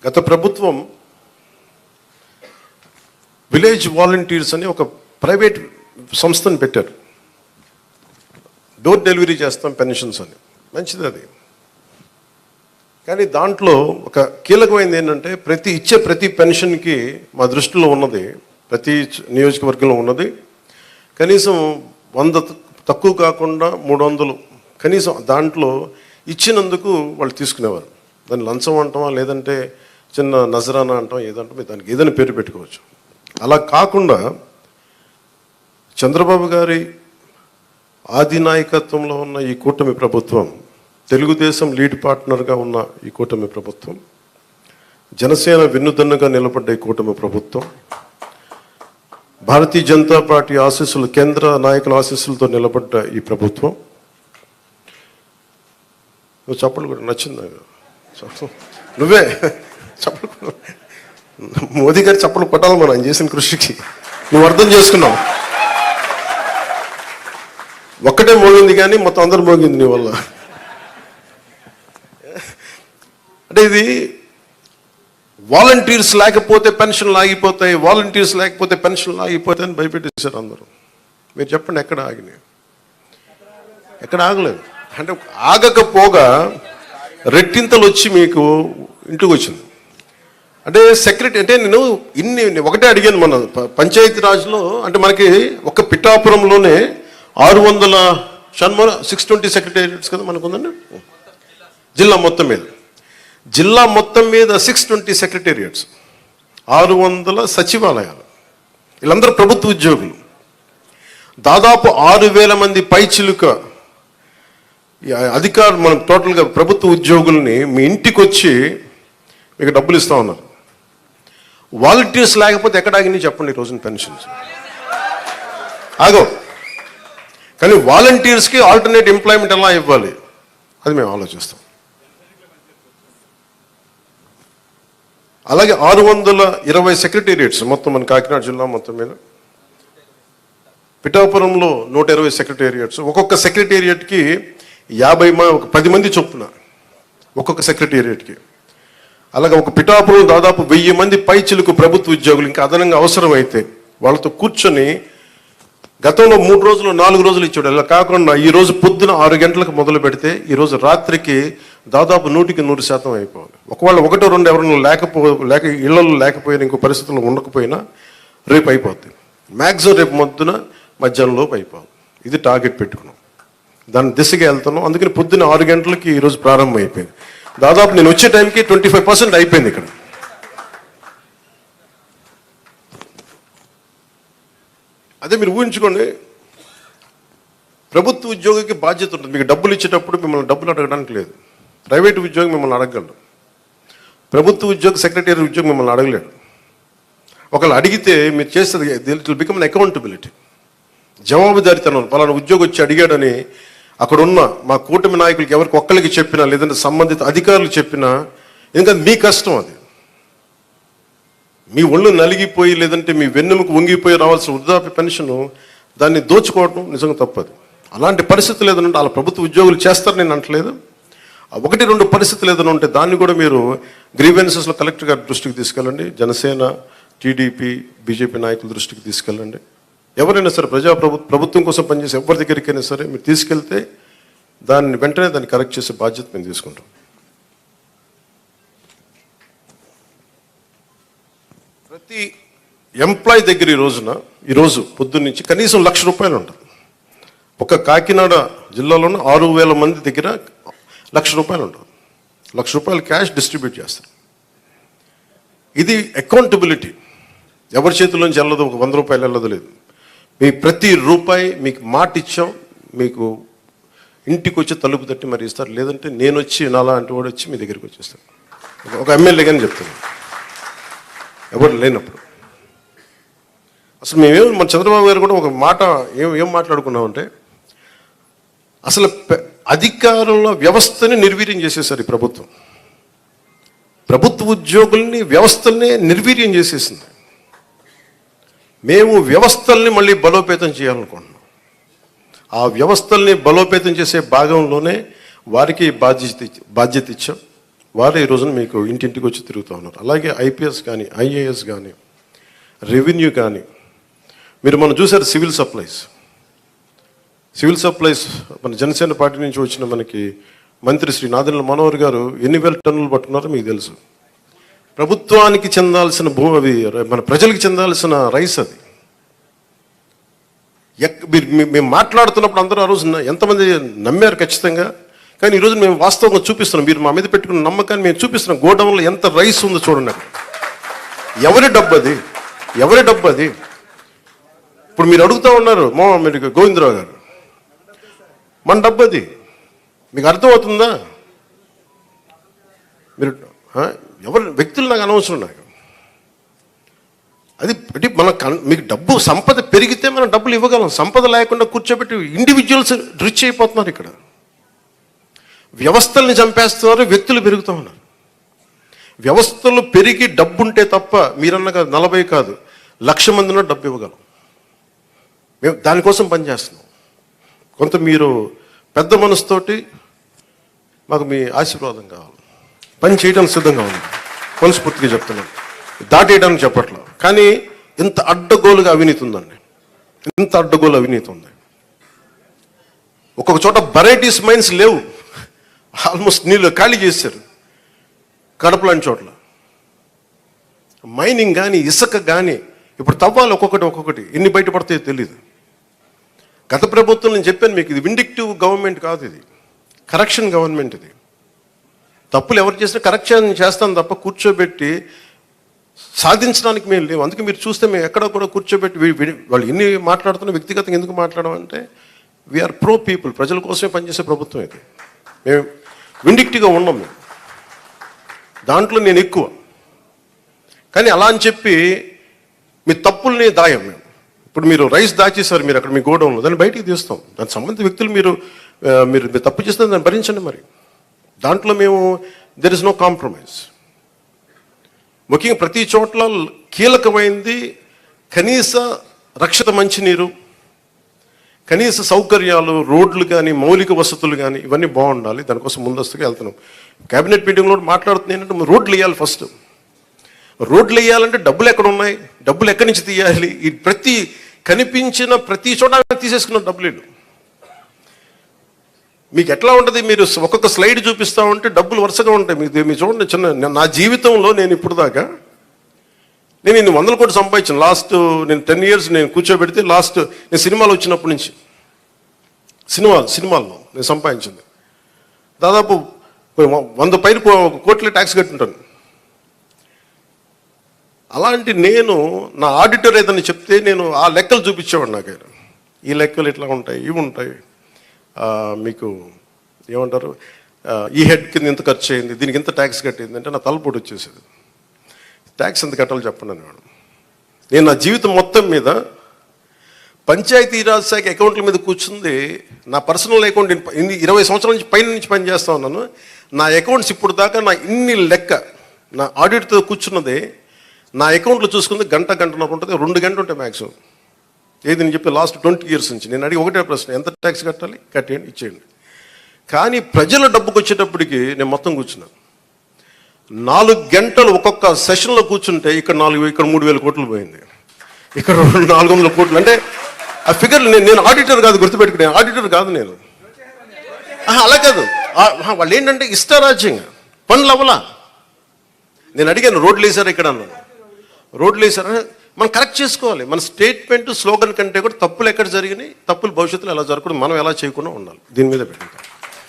గత ప్రభుత్వం village volunteers అని ఒక ప్రైవేట్ సంస్థను పెట్టారు. డోర్ డెలివరీ చేస్తాం పెన్షన్స్ అని, మంచిది అది. కానీ దాంట్లో ఒక కీలకమైనది ఏంటంటే ప్రతి పెన్షన్కి మా దృష్టిలో ఉన్నది, ప్రతి నియోజకవర్గంలో ఉన్నది కనీసం 100 తక్కువ కాకుండా 300 కనీసం దాంట్లో ఇచ్చినందుకు వాళ్ళు తీసుకునేవారు. దాన్ని లంచం అంటామా లేదంటే చిన్న నజరానా అంటాం, ఏదంటాం, దానికి ఏదైనా పేరు పెట్టుకోవచ్చు. అలా కాకుండా చంద్రబాబు గారి ఆది నాయకత్వంలో ఉన్న ఈ కూటమి ప్రభుత్వం, తెలుగుదేశం లీడ్ పార్ట్నర్గా ఉన్న ఈ కూటమి ప్రభుత్వం, జనసేన వెన్నుదన్నుగా నిలబడ్డ ఈ కూటమి ప్రభుత్వం, భారతీయ జనతా పార్టీ ఆశీస్సులు, కేంద్ర నాయకుల ఆశీస్సులతో నిలబడ్డ ఈ ప్రభుత్వం. నువ్వు చప్పలు కూడా నచ్చింది, నువ్వే చప్పలు, మోదీ గారి చప్పలు కొట్టాలి మనం ఆయన చేసిన కృషికి. నువ్వు అర్థం చేసుకున్నావు, ఒక్కటే మోగింది కానీ మొత్తం అందరూ మోగింది నీ వల్ల. అంటే ఇది వాలంటీర్స్ లేకపోతే పెన్షన్లు ఆగిపోతాయి, వాలంటీర్స్ లేకపోతే పెన్షన్లు ఆగిపోతాయి అని భయపెట్టేశారు అందరూ. మీరు చెప్పండి, ఎక్కడ ఆగినాయి? ఎక్కడ ఆగలేదు. అంటే ఆగకపోగా రెట్టింతలు వచ్చి మీకు ఇంటికి వచ్చింది. అంటే సెక్రటరీ అంటే నేను ఒకటే అడిగాను, మన పంచాయతీ రాజ్లో అంటే మనకి ఒక పిఠాపురంలోనే 620 సెక్రటేరియట్స్ కదా మనకు ఉందండి. జిల్లా మొత్తం మీద 620 సెక్రటేరియట్స్, 600 సచివాలయాలు, వీళ్ళందరూ ప్రభుత్వ ఉద్యోగులు. దాదాపు 6000 మంది పైచిలుక అధికారులు, మనం టోటల్గా ప్రభుత్వ ఉద్యోగుల్ని మీ ఇంటికి వచ్చి మీకు డబ్బులు ఇస్తా ఉన్నారు. వాలంటీర్స్ లేకపోతే ఎక్కడ ఆగినాయి చెప్పండి ఈ రోజున పెన్షన్స్? ఆగో. కానీ వాలంటీర్స్కి ఆల్టర్నేట్ ఎంప్లాయ్మెంట్ ఎలా ఇవ్వాలి అది మేము ఆలోచిస్తాం. అలాగే 620 సెక్రటేరియట్స్ మొత్తం మన కాకినాడ జిల్లా మొత్తం మీద, పిఠాపురంలో 120 సెక్రటేరియట్స్, ఒక్కొక్క సెక్రటేరియట్కి 10 మంది చొప్పున ఒక్కొక్క సెక్రటేరియట్కి. అలాగే ఒక పిఠాపురం దాదాపు 1000 మంది పైచిలుకు ప్రభుత్వ ఉద్యోగులు ఇంకా అదనంగా అవసరమైతే వాళ్ళతో కూర్చొని గతంలో 3 రోజులు 4 రోజులు ఇచ్చాడు. అలా కాకుండా ఈరోజు పొద్దున 6 గంటలకు మొదలు పెడితే ఈరోజు రాత్రికి దాదాపు 100% అయిపోవాలి. ఒకవేళ 1-2 ఎవరైనా లేక ఇళ్లలో లేకపోయినా, ఇంకో పరిస్థితుల్లో ఉండకపోయినా రేపు అయిపోద్ది. మ్యాక్సిమం రేపు మధ్యాహ్నంలోపు అయిపోవాలి. ఇది టార్గెట్ పెట్టుకున్నాం, దాని దిశగా వెళ్తున్నాం. అందుకని పొద్దున్న 6 గంటలకి ఈరోజు ప్రారంభం అయిపోయింది. దాదాపు నేను వచ్చే టైంకి 25% అయిపోయింది ఇక్కడ. అదే మీరు ఊహించుకోండి, ప్రభుత్వ ఉద్యోగికి బాధ్యత ఉంటుంది. మీకు డబ్బులు ఇచ్చేటప్పుడు మిమ్మల్ని డబ్బులు అడగడానికి లేదు. ప్రైవేట్ ఉద్యోగి మిమ్మల్ని అడగలడు, ప్రభుత్వ ఉద్యోగి సెక్రటరీ ఉద్యోగి మిమ్మల్ని అడగలేడు. ఒకళ్ళు అడిగితే మీరు చేస్తుంది it will become an accountability, జవాబుదారీతనం. పలానా ఉద్యోగి వచ్చి అడిగాడని అక్కడున్న మా కూటమి నాయకులకి ఎవరికి ఒక్కరికి చెప్పినా, లేదంటే సంబంధిత అధికారులు చెప్పినా, ఎందుకంటే మీ కష్టం అది. మీ ఒళ్ళు నలిగిపోయి లేదంటే మీ వెన్నెముకు వంగిపోయి రావాల్సిన వృద్ధాప్య పెన్షన్ దాన్ని దోచుకోవడం నిజంగా తప్పదు. అలాంటి పరిస్థితులు ఏదైనా వాళ్ళ ప్రభుత్వ ఉద్యోగులు చేస్తారు నేను అంటలేదు. 1-2 పరిస్థితులు ఏదైనా ఉంటే దాన్ని కూడా మీరు గ్రీవెన్సెస్లో కలెక్టర్ గారి దృష్టికి తీసుకెళ్ళండి, జనసేన, టీడీపీ, బీజేపీ నాయకుల దృష్టికి తీసుకెళ్ళండి. ఎవరైనా సరే ప్రభుత్వం కోసం పనిచేసే ఎవరి దగ్గరికైనా సరే మీరు తీసుకెళ్తే వెంటనే దాన్ని కరెక్ట్ చేసే బాధ్యత మేము తీసుకుంటాం. ప్రతి ఎంప్లాయీ దగ్గర ఈరోజు పొద్దున్న నుంచి కనీసం ₹1,00,000 ఉంటుంది. ఒక కాకినాడ జిల్లాలోనే 6,000 మంది దగ్గర ₹1,00,000 ఉంటుంది. ₹1,00,000 క్యాష్ డిస్ట్రిబ్యూట్ చేస్తారు. ఇది అకౌంటబిలిటీ. ఎవరి చేతుల్లోంచి వెళ్ళదు, ఒక ₹100 వెళ్ళదు లేదు. మీ ప్రతి రూపాయి మీకు మాట ఇచ్చాం, మీకు ఇంటికి వచ్చి తలుపు తట్టి మరి ఇస్తారు. లేదంటే నేను వచ్చి నాలా అంటే వాడు వచ్చి మీ దగ్గరికి వచ్చేస్తాను. ఒక ఎమ్మెల్యే కానీ చెప్తాను, ఎవరు లేనప్పుడు. అసలు మన చంద్రబాబు గారు కూడా ఒక మాట ఏం మాట్లాడుకున్నామంటే, అసలు అధికారుల వ్యవస్థని నిర్వీర్యం చేసేసారు ఈ ప్రభుత్వం. ప్రభుత్వ ఉద్యోగుల్ని, వ్యవస్థల్ని నిర్వీర్యం చేసేసింది. మేము వ్యవస్థల్ని మళ్ళీ బలోపేతం చేయాలనుకుంటున్నాం. ఆ వ్యవస్థల్ని బలోపేతం చేసే భాగంలోనే వారికి బాధ్యత ఇచ్చాం. వారే ఈ రోజున మీకు ఇంటింటికి వచ్చి తిరుగుతూ ఉన్నారు. అలాగే ఐపీఎస్ కానీ, ఐఏఎస్ కానీ, రెవెన్యూ కానీ, మీరు మనం చూసారు సివిల్ సప్లైస్ మన జనసేన పార్టీ నుంచి వచ్చిన మనకి మంత్రి శ్రీ నాదెండ్ల మనోహర్ గారు ఎన్ని వేల టన్నులు పట్టుకున్నారో మీకు తెలుసు. ప్రభుత్వానికి చెందాల్సిన అది మన ప్రజలకు చెందాల్సిన రైస్ అది. మేము మాట్లాడుతున్నప్పుడు అందరూ ఆ రోజు ఎంతమంది నమ్మారు ఖచ్చితంగా. కానీ ఈరోజు మేము వాస్తవంగా చూపిస్తున్నాం. మీరు మా మీద పెట్టుకున్న నమ్మకాన్ని మేము చూపిస్తున్నాం. గోడౌన్లో ఎంత రైస్ ఉందో చూడండి. ఎవరి డబ్బు అది? ఇప్పుడు మీరు అడుగుతూ ఉన్నారు మీరు గోవిందరావు గారు, మన డబ్బు అది. మీకు అర్థమవుతుందా? మీరు ఎవరి వ్యక్తులు నాకు అనవసరం. నాకు అది మీకు డబ్బు సంపద పెరిగితే మనం డబ్బులు ఇవ్వగలం. సంపద లేకుండా కూర్చోబెట్టి ఇండివిజువల్స్ రిచ్ అయిపోతున్నారు. ఇక్కడ వ్యవస్థల్ని చంపేస్తున్నారు, వ్యక్తులు పెరుగుతూ ఉన్నారు. వ్యవస్థలు పెరిగి డబ్బు ఉంటే తప్ప మీరన్నగా 40 కాదు 1,00,000 మందిలో డబ్బు ఇవ్వగలం. మేము దానికోసం పనిచేస్తున్నాం. కొంత మీరు పెద్ద మనసుతోటి మాకు మీ ఆశీర్వాదం కావాలి. పని చేయడానికి సిద్ధంగా ఉంది, మనస్ఫూర్తిగా చెప్తున్నాను. దాటేయడానికి చెప్పట్లేదు. కానీ ఇంత అడ్డగోలుగా అవినీతి ఉందండి. అవినీతి ఉంది. ఒక్కొక్క చోట వెరైటీస్ మైన్స్ లేవు. ఆల్మోస్ట్ నీళ్ళు ఖాళీ చేశారు. కడప లాంటి చోట్ల మైనింగ్ కానీ, ఇసుక కానీ ఇప్పుడు తవ్వాలి. ఒక్కొక్కటి ఎన్ని బయటపడతాయో తెలియదు. గత ప్రభుత్వం నేను చెప్పాను మీకు, ఇది విండిక్టివ్ గవర్నమెంట్ కాదు, ఇది కరెక్షన్ గవర్నమెంట్. ఇది తప్పులు ఎవరు చేసినా కరెక్షన్ చేస్తాను తప్ప కూర్చోబెట్టి సాధించడానికి మేము లేవు. అందుకే మీరు చూస్తే మేము ఎక్కడ కూడా కూర్చోబెట్టి వాళ్ళు ఎన్ని మాట్లాడుతున్నా వ్యక్తిగతంగా ఎందుకు మాట్లాడమంటే వీఆర్ ప్రో పీపుల్, ప్రజల కోసమే పనిచేసే ప్రభుత్వం ఇది. మేము విండిక్టివ్గా ఉన్నాం. మేము దాంట్లో నేను ఎక్కువ. కానీ అలా అని చెప్పి మీ తప్పుల్ని దాయం మేము. ఇప్పుడు మీరు రైస్ దాచేశారు, మీరు అక్కడ మీ గోడౌన్లో, దాన్ని బయటికి తీస్తాం. దానికి సంబంధించిన వ్యక్తులు మీరు తప్పు చేస్తే దాన్ని భరించండి. మరి దాంట్లో మేము దెర్ ఇస్ నో కాంప్రమైజ్. ముఖ్యంగా ప్రతి చోట్ల కీలకమైంది కనీస రక్షిత మంచినీరు, కనీస సౌకర్యాలు, రోడ్లు కానీ, మౌలిక వసతులు కానీ ఇవన్నీ బాగుండాలి. దానికోసం ముందస్తుగా వెళ్తున్నాం. కేబినెట్ మీటింగ్లో మాట్లాడుతుంది ఏంటంటే రోడ్లు వేయాలి. ఫస్ట్ రోడ్లు వేయాలంటే డబ్బులు ఎక్కడ ఉన్నాయి, డబ్బులు ఎక్కడి నుంచి తీయాలి? ఈ కనిపించిన ప్రతి చోట తీసేసుకున్న డబ్బులు మీకు ఎట్లా ఉంటుంది? మీరు ఒక్కొక్క స్లైడ్ చూపిస్తూ ఉంటే డబ్బులు వరుసగా ఉంటాయి. మీరు చూడండి, నా జీవితంలో నేను ఇప్పుడు దాకా నేను ఇన్ని 100 కోట్లు సంపాదించాను. లాస్ట్ నేను 10 years నేను కూర్చోబెడితే లాస్ట్ నేను సినిమాలు వచ్చినప్పటి నుంచి సినిమాల్లో నేను సంపాదించింది దాదాపు 100 పైన కోట్ల ట్యాక్స్ కట్టుంటాను. అలాంటి నేను నా ఆడిటర్ ఏదైనా చెప్తే నేను ఆ లెక్కలు చూపించేవాడు. నాకు ఈ లెక్కలు ఇట్లా ఉంటాయి, ఇవి ఉంటాయి, మీకు ఏమంటారు, ఈ హెడ్ కింద ఇంత ఖర్చు అయింది, దీనికి ఇంత ట్యాక్స్ కట్టింది అంటే నా తలపోటు వచ్చేసేది. ట్యాక్స్ ఎంత కట్టాలో చెప్పండి అనేవాడు. నేను నా జీవితం మొత్తం మీద పంచాయతీరాజ్ శాఖ అకౌంట్ల మీద కూర్చుంది నా పర్సనల్ అకౌంట్. 20 సంవత్సరాల నుంచి పైన నుంచి పనిచేస్తా ఉన్నాను. నా అకౌంట్స్ ఇప్పుడు దాకా నా ఇన్ని లెక్క నా ఆడిట్తో కూర్చున్నదే నా అకౌంట్లో చూసుకుంది గంటన్నర ఉంటుంది, 2 గంటలు ఉంటాయి మ్యాక్సిమం. ఏది నేను చెప్పి లాస్ట్ 20 years నుంచి నేను అడిగి ఒకటే ప్రశ్న, ఎంత ట్యాక్స్ కట్టాలి, కట్టేయండి, ఇచ్చేయండి. కానీ ప్రజల డబ్బుకి వచ్చేటప్పటికి నేను మొత్తం కూర్చున్నాను. 4 గంటలు ఒక్కొక్క సెషన్లో కూర్చుంటే ఇక్కడ 3,000 కోట్లు పోయింది, ఇక్కడ 400 కోట్లు. అంటే ఆ ఫిగర్ నేను ఆడిటర్ కాదు, గుర్తుపెట్టుకునే ఆడిటర్ కాదు నేను. అలా కాదు, వాళ్ళు ఏంటంటే ఇష్టారాజ్యంగా పనులు అవ్వలా. నేను అడిగాను రోడ్లు వేసారా ఇక్కడ అన్నాను. రోడ్లు వేసారా, మనం కరెక్ట్ చేసుకోవాలి. మన స్టేట్మెంట్ స్లోగన్ కంటే కూడా తప్పులు ఎక్కడ జరిగినాయి, తప్పులు భవిష్యత్తులో ఎలా జరగకూడదు, మనం ఎలా చేయకుండా ఉండాలి. దీని మీద పెట్టండి.